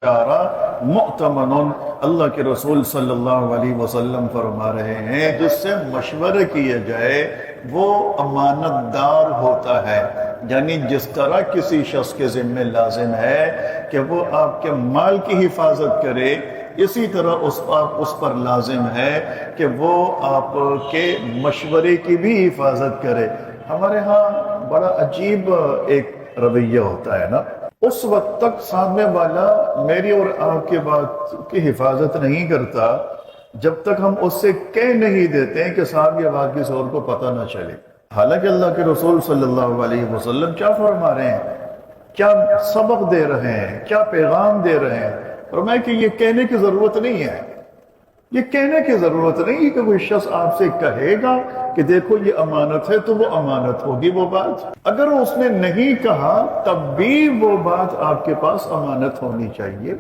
मुअतमनुन, अल्लाह के रसूल सल्लल्लाहु अलैहि वसल्लम फरमा रहे हैं जिससे मशवरा किया जाए वो अमानतदार होता है। यानी जिस तरह किसी शख्स के जिम्मे लाजिम है कि वो आपके माल की हिफाजत करे, इसी तरह उस पर लाजिम है कि वो आपके मशवरे की भी हिफाजत करे। हमारे यहाँ बड़ा अजीब एक रवैया होता है ना, उस वक्त तक सामने वाला मेरी और आपकी बात की हिफाजत नहीं करता जब तक हम उससे कह नहीं देते हैं कि साहब ये बात किसी और को पता ना चले। हालांकि अल्लाह के रसूल सल्लल्लाहु अलैहि वसल्लम क्या फरमा रहे हैं, क्या सबक दे रहे हैं, क्या पैगाम दे रहे हैं। फरमाया कि ये कहने की जरूरत नहीं है, ये कहने की जरूरत नहीं कि कोई शख्स आपसे कहेगा कि देखो ये अमानत है तो वो अमानत होगी वो बात। अगर उसने नहीं कहा तब भी वो बात आपके पास अमानत होनी चाहिए,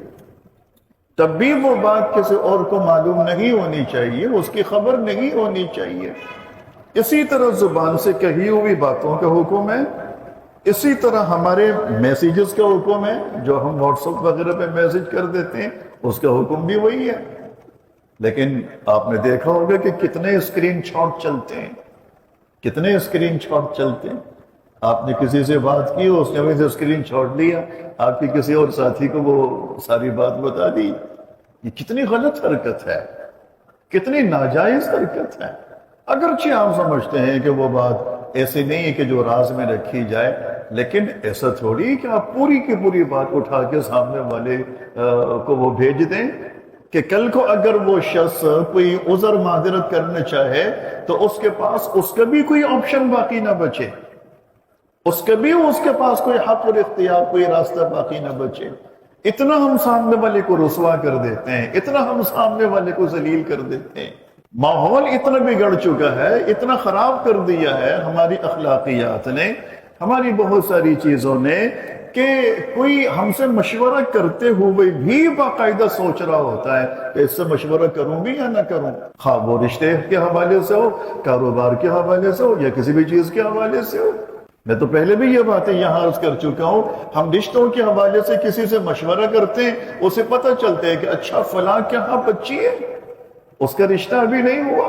तब भी वो बात किसी और को मालूम नहीं होनी चाहिए, उसकी खबर नहीं होनी चाहिए। इसी तरह जुबान से कही हुई बातों का हुक्म है, इसी तरह हमारे मैसेजेस का हुक्म है, जो हम व्हाट्सएप वगैरह पे मैसेज कर देते हैं उसका हुक्म भी वही है। लेकिन आपने देखा होगा कि कितने स्क्रीन शॉट चलते हैं, कितने स्क्रीन शॉट चलते हैं। आपने किसी से बात की, उसने वहीं से स्क्रीन शॉट लिया, आपके किसी और साथी को वो सारी बात बता दी। ये कितनी गलत हरकत है, कितनी नाजायज हरकत है। अगरचे आप समझते हैं कि वो बात ऐसी नहीं है कि जो राज में रखी जाए, लेकिन ऐसा थोड़ी कि आप पूरी की पूरी बात उठा के सामने वाले को वो भेज दें कि कल को अगर वो शख्स कोई उज़र मादिरत करना चाहे तो उसके पास उसका भी कोई ऑप्शन बाकी ना बचे, उसके पास कोई हक और इख्तियार, कोई रास्ता बाकी ना बचे। इतना हम सामने वाले को रुसवा कर देते हैं, इतना हम सामने वाले को जलील कर देते हैं। माहौल इतना बिगड़ चुका है, इतना खराब कर दिया है हमारी अखलाकियात ने, हमारी बहुत सारी चीजों ने, कि कोई हमसे मशवरा करते हुए भी बाकायदा सोच रहा होता है कि इससे मशवरा करूं भी या ना करूं, खा वो रिश्ते के हवाले से हो, कारोबार के हवाले से हो या किसी भी चीज के हवाले से हो। मैं तो पहले भी ये बातें यहाँ अर्ज कर चुका हूं, हम रिश्तों के हवाले से किसी से मशवरा करते हैं, उसे पता चलता है कि अच्छा फलां के यहाँ बच्ची है, उसका रिश्ता अभी नहीं हुआ।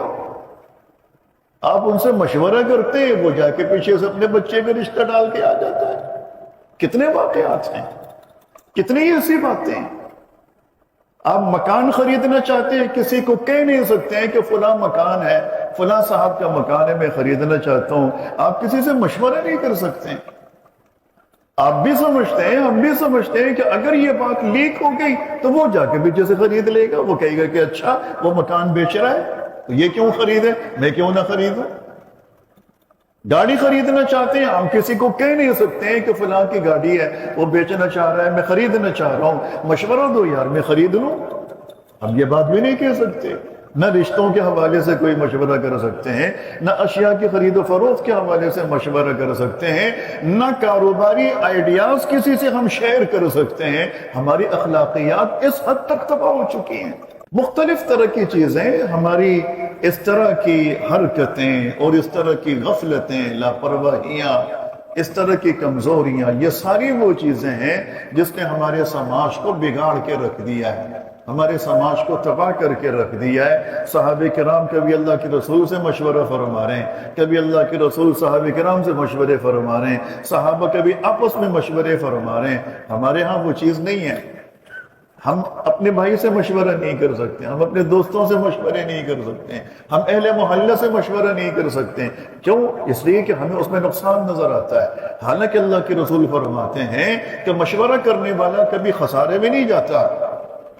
आप उनसे मशवरा करते हैं, वो जाके पीछे से अपने बच्चे का रिश्ता डाल के आ जाता है। कितने वाकयात हैं, कितनी ऐसी बातें हैं। आप मकान खरीदना चाहते हैं, किसी को कह नहीं सकते हैं कि फलां मकान है, फलां साहब का मकान है, मैं खरीदना चाहता हूं। आप किसी से मशवरा नहीं कर सकते। आप भी समझते हैं, हम भी समझते हैं कि अगर ये बात लीक हो गई तो वो जाके पीछे से खरीद लेगा, वो कहेगा कि अच्छा वो मकान बेच रहा है तो ये क्यों खरीदे, मैं क्यों ना खरीदूं। गाड़ी खरीदना चाहते हैं, हम किसी को कह नहीं सकते हैं कि फलां की गाड़ी है, वो बेचना चाह रहा है, मैं खरीदना चाह रहा हूं, मशवरा दो यार मैं खरीद लूं। हम ये बात भी नहीं कह सकते। न रिश्तों के हवाले से कोई मशवरा कर सकते हैं, न अशिया की खरीदो फरोख्त के हवाले से मशवरा कर सकते हैं, न कारोबारी आइडियाज किसी से हम शेयर कर सकते हैं। हमारी अखलाकियात इस हद तक तबाह हो चुकी हैं। मुख्तलिफ तरह की चीजें, हमारी इस तरह की हरकतें और इस तरह की गफलतें, लापरवाहियां, इस तरह की कमजोरियां, ये सारी वो चीजें हैं जिसने हमारे समाज को बिगाड़ के रख दिया है, हमारे समाज को तबाह करके रख दिया है। सहाबे किराम कभी अल्लाह के रसूल से मशवरा फरमा रहे हैं, कभी अल्लाह के रसूल सहाबे किराम से मशवरे फरमा रहे हैं, सहाबा कभी आपस में मशवरे फरमा रहे हैं। हमारे यहाँ वो चीज नहीं है। हम अपने भाई से मशवरा नहीं कर सकते, हम अपने दोस्तों से मशवरे नहीं कर सकते, हम अहले मोहल्ले से मशवरा नहीं कर सकते। क्यों? इसलिए कि हमें उसमें नुकसान नजर आता है। हालांकि अल्लाह के रसूल फरमाते हैं कि मशवरा करने वाला कभी खसारे में नहीं जाता,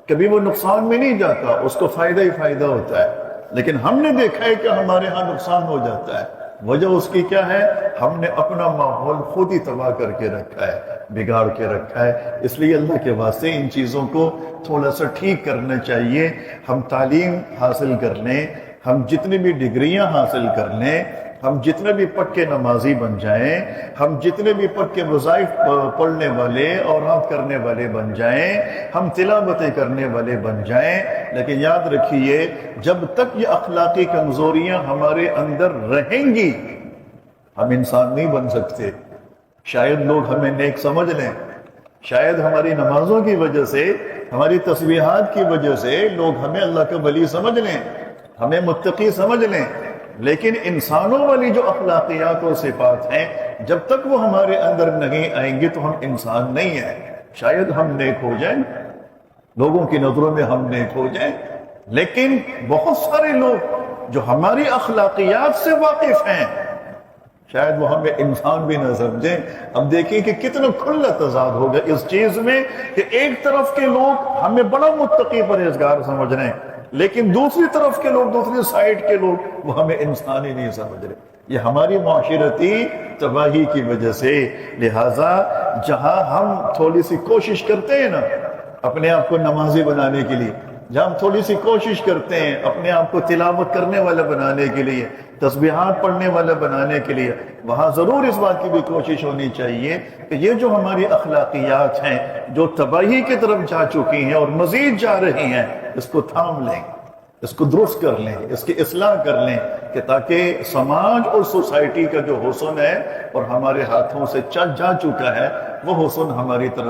कभी वो नुकसान में नहीं जाता, उसको फायदा ही फायदा होता है। लेकिन हमने देखा है कि हमारे यहाँ नुकसान हो जाता है। वजह उसकी क्या है? हमने अपना माहौल खुद ही तबाह करके रखा है, बिगाड़ के रखा है। इसलिए अल्लाह के वास्ते इन चीज़ों को थोड़ा सा ठीक करना चाहिए। हम तालीम हासिल कर लें, हम जितनी भी डिग्रियां हासिल कर लें, हम जितने भी पक्के नमाजी बन जाएं, हम जितने भी पक्के वज़ाइफ पढ़ने वाले और हम करने वाले बन जाएं, हम तिलावतें करने वाले बन जाएं, लेकिन याद रखिए जब तक ये अखलाकी कमजोरियां हमारे अंदर रहेंगी हम इंसान नहीं बन सकते। शायद लोग हमें नेक समझ लें, شاید ہماری نمازوں کی وجہ سے، ہماری تسبیحات کی وجہ سے لوگ ہمیں اللہ کا ولی سمجھ لیں، ہمیں متقی سمجھ لیں، لیکن انسانوں والی جو اخلاقیات اور صفات ہیں جب تک وہ ہمارے اندر نہیں آئیں گی تو ہم انسان نہیں ہیں۔ شاید ہم نیک ہو جائیں، لوگوں کی نظروں میں ہم نیک ہو جائیں، لیکن بہت سارے لوگ جو ہماری اخلاقیات سے واقف ہیں شاید وہ ہمیں انسان بھی نہ سمجھیں۔ اب دیکھیں کہ کتنا کھلا تضاد ہوگا اس چیز میں کہ ایک طرف کے لوگ ہمیں بڑا متقی پرہیزگار سمجھ رہے ہیں، لیکن دوسری طرف کے لوگ، دوسری سائیڈ کے لوگ وہ ہمیں انسان ہی نہیں سمجھ رہے۔ یہ ہماری معاشرتی تباہی کی وجہ سے۔ لہٰذا جہاں ہم تھوڑی سی کوشش کرتے ہیں نا اپنے آپ کو نمازی بنانے کے لیے، جہاں ہم تھوڑی سی کوشش کرتے ہیں اپنے آپ کو تلاوت کرنے والا بنانے کے لیے، تسبیحات پڑھنے والا بنانے کے لیے، وہاں ضرور اس بات کی بھی کوشش ہونی چاہیے کہ یہ جو ہماری اخلاقیات ہیں جو تباہی کی طرف جا چکی ہیں اور مزید جا رہی ہیں، اس کو تھام لیں، اس کو درست کر لیں، اس کی اصلاح کر لیں، کہ تاکہ سماج اور سوسائٹی کا جو حسن ہے اور ہمارے ہاتھوں سے جا چکا ہے وہ حسن ہماری طرف